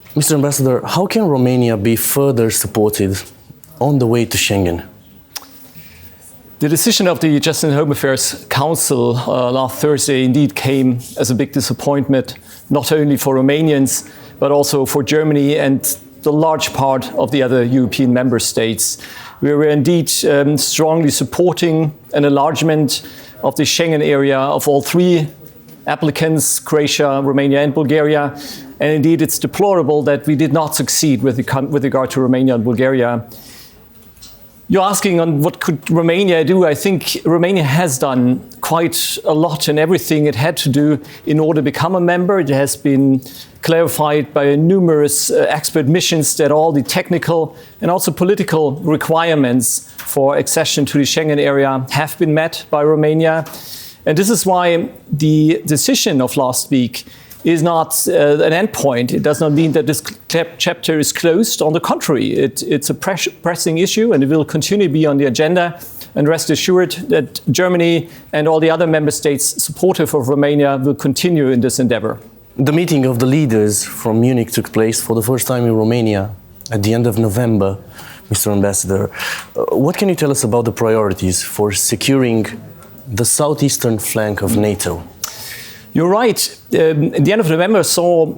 Mr. Ambassador, how can Romania be further supported on the way to Schengen? The decision of the Justice and Home Affairs Council last Thursday indeed came as a big disappointment, not only for Romanians, but also for Germany and the large part of the other European member states. We were indeed strongly supporting an enlargement of the Schengen area of all three applicants, Croatia, Romania and Bulgaria. And indeed, it's deplorable that we did not succeed with regard to Romania and Bulgaria. You're asking on what could Romania do. I think Romania has done quite a lot and everything it had to do in order to become a member. It has been clarified by numerous expert missions that all the technical and also political requirements for accession to the Schengen area have been met by Romania. And this is why the decision of last week is not an endpoint. It does not mean that this chapter is closed. On the contrary, it's a pressing issue and it will continue to be on the agenda. And rest assured that Germany and all the other member states supportive of Romania will continue in this endeavor. The meeting of the leaders from Munich took place for the first time in Romania at the end of November, Mr. Ambassador. What can you tell us about the priorities for securing the southeastern flank of NATO? You're right. At the end of November saw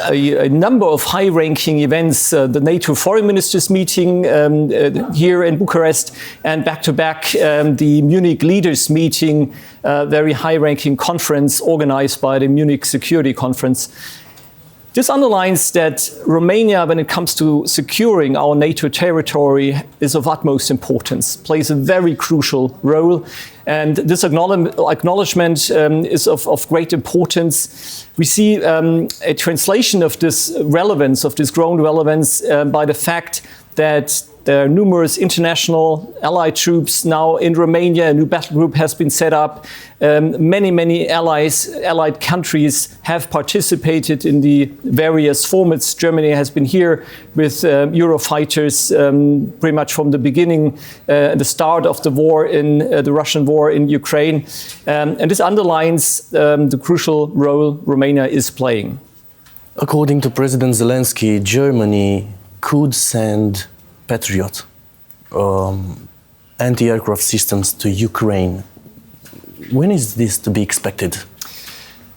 a number of high-ranking events, the NATO foreign ministers meeting here in Bucharest, and back-to-back the Munich leaders meeting, very high-ranking conference organized by the Munich Security Conference. This underlines that Romania, when it comes to securing our NATO territory, is of utmost importance, plays a very crucial role. And this acknowledgement is of great importance. We see a translation of this relevance, of this growing relevance, by the fact that there are numerous international allied troops now in Romania. A new battle group has been set up. Many allied countries have participated in the various formats. Germany has been here with Eurofighters pretty much from the beginning, the start of the war in the Russian war in Ukraine. And this underlines the crucial role Romania is playing. According to President Zelensky, Germany could send Patriot anti-aircraft systems to Ukraine. When is this to be expected?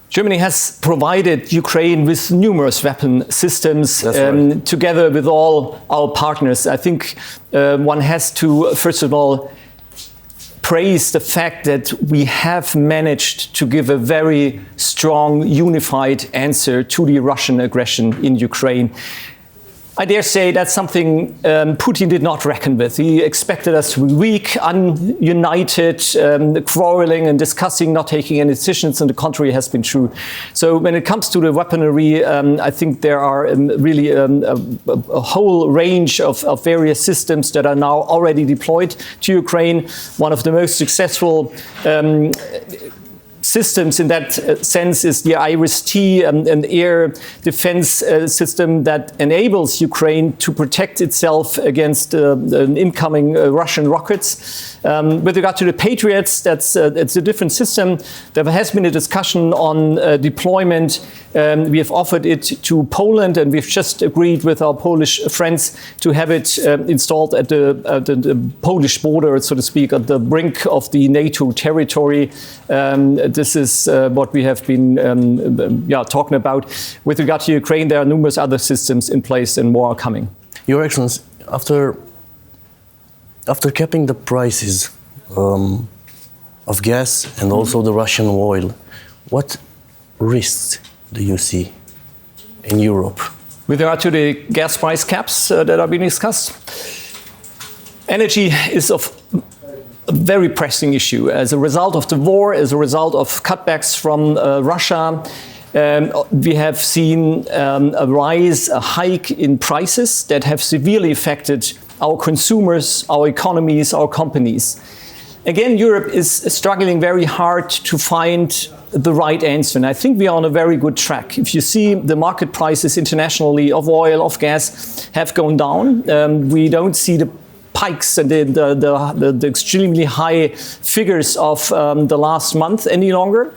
Germany has provided Ukraine with numerous weapon systems together with all our partners. I think one has to, first of all, praise the fact that we have managed to give a very strong, unified answer to the Russian aggression in Ukraine. I dare say that's something Putin did not reckon with. He expected us to be weak, ununited, quarreling and discussing, not taking any decisions, and the contrary has been true. So when it comes to the weaponry, I think there are really a whole range of various systems that are now already deployed to Ukraine. One of the most successful systems in that sense is the IRIS-T, an air defense system that enables Ukraine to protect itself against incoming Russian rockets. With regard to the Patriots, it's a different system. There has been a discussion on deployment. We have offered it to Poland, and we've just agreed with our Polish friends to have it installed at the Polish border, so to speak, at the brink of the NATO territory. This is what we have been talking about. With regard to Ukraine, there are numerous other systems in place and more are coming. Your Excellency, after capping the prices of gas and also the Russian oil, what risks do you see in Europe? With regard to the gas price caps that are being discussed, energy is of a very pressing issue. As a result of the war, as a result of cutbacks from Russia, we have seen a rise, a hike in prices that have severely affected our consumers, our economies, our companies. Again, Europe is struggling very hard to find the right answer, and I think we are on a very good track. If you see the market prices internationally of oil, of gas, have gone down. We don't see the pikes and the extremely high figures of the last month any longer.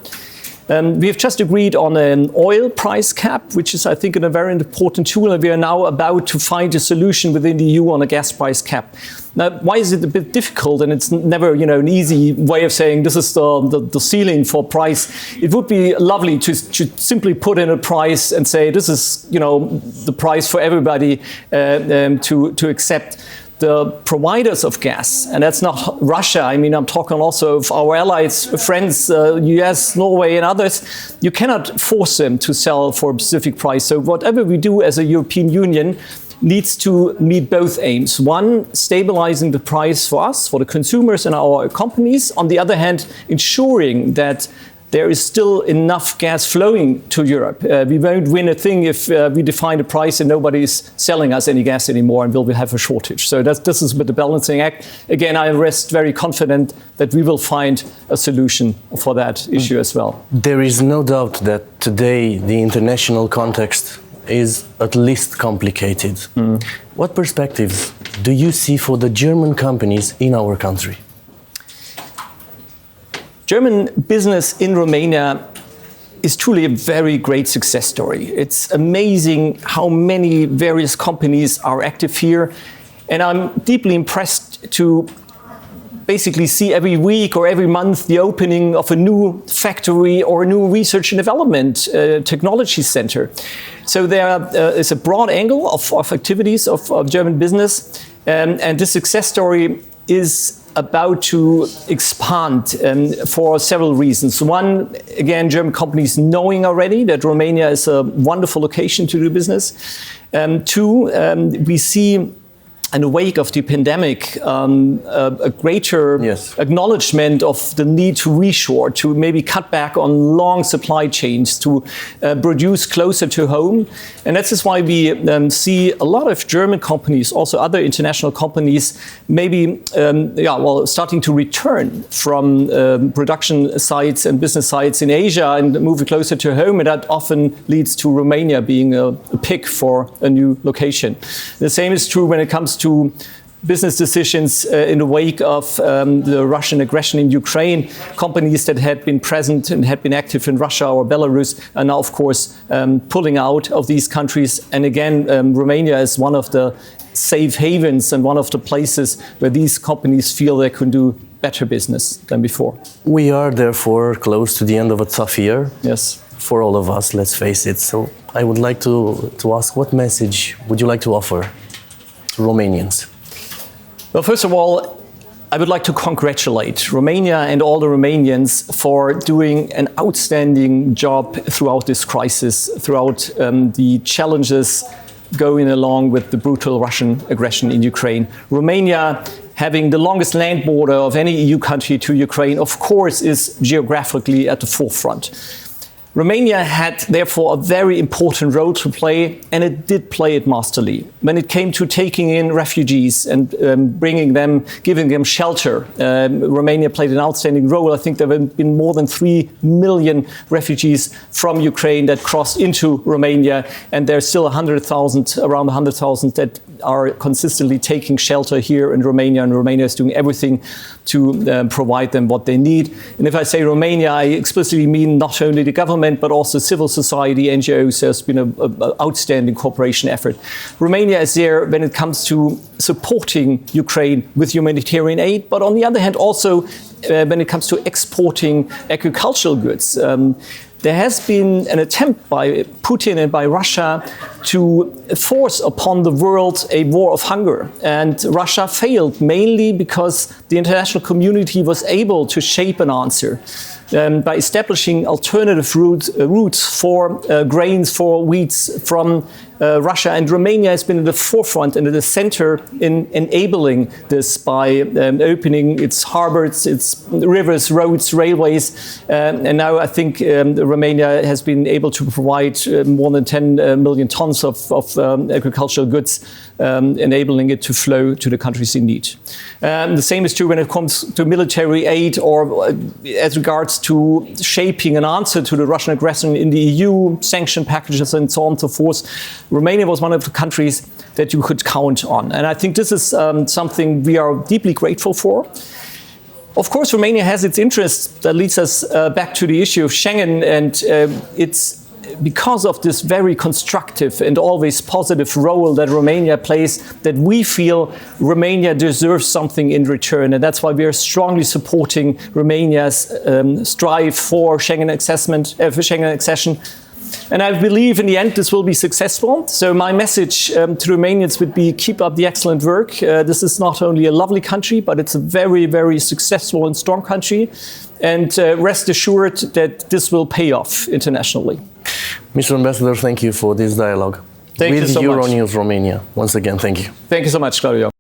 We have just agreed on an oil price cap, which is, I think, a very important tool, and we are now about to find a solution within the EU on a gas price cap. Now, why is it a bit difficult? And it's never, an easy way of saying this is the ceiling for price. It would be lovely to simply put in a price and say this is, the price for everybody to accept. The providers of gas, and that's not Russia. I mean, I'm talking also of our allies, friends, US, Norway, and others. You cannot force them to sell for a specific price. So whatever we do as a European Union needs to meet both aims. One, stabilizing the price for us, for the consumers and our companies. On the other hand, ensuring that there is still enough gas flowing to Europe. We won't win a thing if we define a price and nobody is selling us any gas anymore, and we'll have a shortage. So this is with the balancing act. Again, I rest very confident that we will find a solution for that issue as well. There is no doubt that today the international context is at least complicated. What perspectives do you see for the German companies in our country? German business in Romania is truly a very great success story. It's amazing how many various companies are active here, and I'm deeply impressed to basically see every week or every month the opening of a new factory or a new research and development technology center. So there is a broad angle of activities of German business, and this success story is about to expand for several reasons. One, again, German companies knowing already that Romania is a wonderful location to do business. Two, we see in the wake of the pandemic, a greater acknowledgement of the need to reshore, to maybe cut back on long supply chains, to produce closer to home. And that is why we see a lot of German companies, also other international companies, maybe starting to return from production sites and business sites in Asia and moving closer to home. And that often leads to Romania being a pick for a new location. The same is true when it comes to business decisions in the wake of the Russian aggression in Ukraine. Companies that had been present and had been active in Russia or Belarus are now, of course, pulling out of these countries. And again, Romania is one of the safe havens and one of the places where these companies feel they can do better business than before. We are therefore close to the end of a tough year. Yes. For all of us, let's face it. So I would like to ask, what message would you like to offer to Romanians? Well, first of all, I would like to congratulate Romania and all the Romanians for doing an outstanding job throughout this crisis, throughout the challenges going along with the brutal Russian aggression in Ukraine. Romania, having the longest land border of any EU country to Ukraine, of course, is geographically at the forefront. Romania had, therefore, a very important role to play, and it did play it masterly. When it came to taking in refugees and bringing them, giving them shelter, Romania played an outstanding role. I think there have been more than 3 million refugees from Ukraine that crossed into Romania, and there's still around 100,000 that are consistently taking shelter here in Romania, and Romania is doing everything to provide them what they need. And if I say Romania, I explicitly mean not only the government, but also civil society, NGOs. There's been an outstanding cooperation effort. Romania is there when it comes to supporting Ukraine with humanitarian aid, but on the other hand, also when it comes to exporting agricultural goods. There has been an attempt by Putin and by Russia to force upon the world a war of hunger. And Russia failed mainly because the international community was able to shape an answer by establishing alternative routes for grains, for wheats from Russia. And Romania has been at the forefront and at the center in enabling this by opening its harbors, its rivers, roads, railways. And now I think Romania has been able to provide more than 10 million tons of agricultural goods, enabling it to flow to the countries in need. The same is true when it comes to military aid or as regards to shaping an answer to the Russian aggression in the EU, sanction packages and so on and so forth. Romania was one of the countries that you could count on. And I think this is something we are deeply grateful for. Of course, Romania has its interests. That leads us back to the issue of Schengen, and it's because of this very constructive and always positive role that Romania plays that we feel Romania deserves something in return, and that's why we are strongly supporting Romania's strive for Schengen accession. And I believe in the end this will be successful. So my message to Romanians would be keep up the excellent work. This is not only a lovely country, but it's a very, very successful and strong country. And rest assured that this will pay off internationally. Mr. Ambassador, thank you for this dialogue. Thank you so much. With Euronews Romania. Once again, thank you. Thank you so much, Claudio.